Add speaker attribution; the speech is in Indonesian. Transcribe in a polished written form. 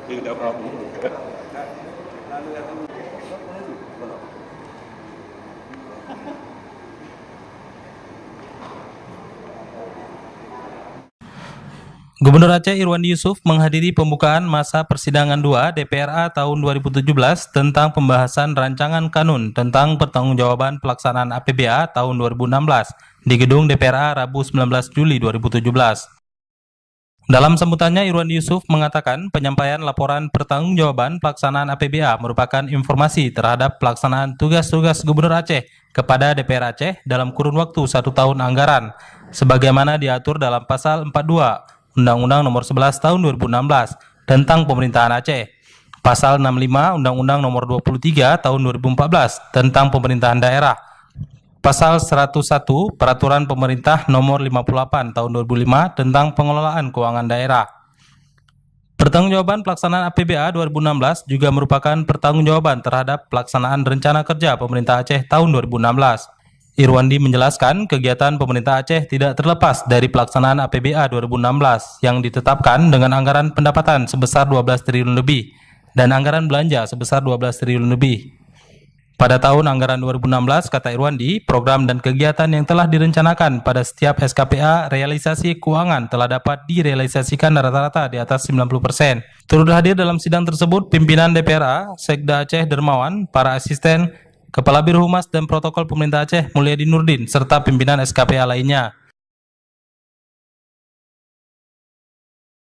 Speaker 1: Tidak Prabu.
Speaker 2: Gubernur Aceh Irwandi Yusuf menghadiri pembukaan masa persidangan 2 DPRA tahun 2017 tentang pembahasan rancangan kanun tentang pertanggungjawaban pelaksanaan APBA tahun 2016 di gedung DPRA Rabu 19 Juli 2017. Dalam sambutannya, Irwandi Yusuf mengatakan penyampaian laporan pertanggungjawaban pelaksanaan APBA merupakan informasi terhadap pelaksanaan tugas-tugas Gubernur Aceh kepada DPR Aceh dalam kurun waktu 1 tahun anggaran, sebagaimana diatur dalam Pasal 42 Undang-Undang Nomor 11 Tahun 2016 tentang Pemerintahan Aceh, Pasal 65 Undang-Undang Nomor 23 Tahun 2014 tentang Pemerintahan Daerah, Pasal 101 Peraturan Pemerintah Nomor 58 Tahun 2005 tentang Pengelolaan Keuangan Daerah. Pertanggungjawaban pelaksanaan APBA 2016 juga merupakan pertanggungjawaban terhadap pelaksanaan rencana kerja pemerintah Aceh tahun 2016. Irwandi menjelaskan kegiatan pemerintah Aceh tidak terlepas dari pelaksanaan APBA 2016 yang ditetapkan dengan anggaran pendapatan sebesar 12 triliun lebih dan anggaran belanja sebesar 12 triliun lebih. Pada tahun anggaran 2016, kata Irwandi, program dan kegiatan yang telah direncanakan pada setiap SKPA realisasi keuangan telah dapat direalisasikan rata-rata di atas 90%. Turut hadir dalam sidang tersebut pimpinan DPRA, Sekda Aceh Dermawan, para asisten, Kepala Biro Humas dan Protokol Pemerintah Aceh Mulyadi Nurdin, serta pimpinan SKPA lainnya.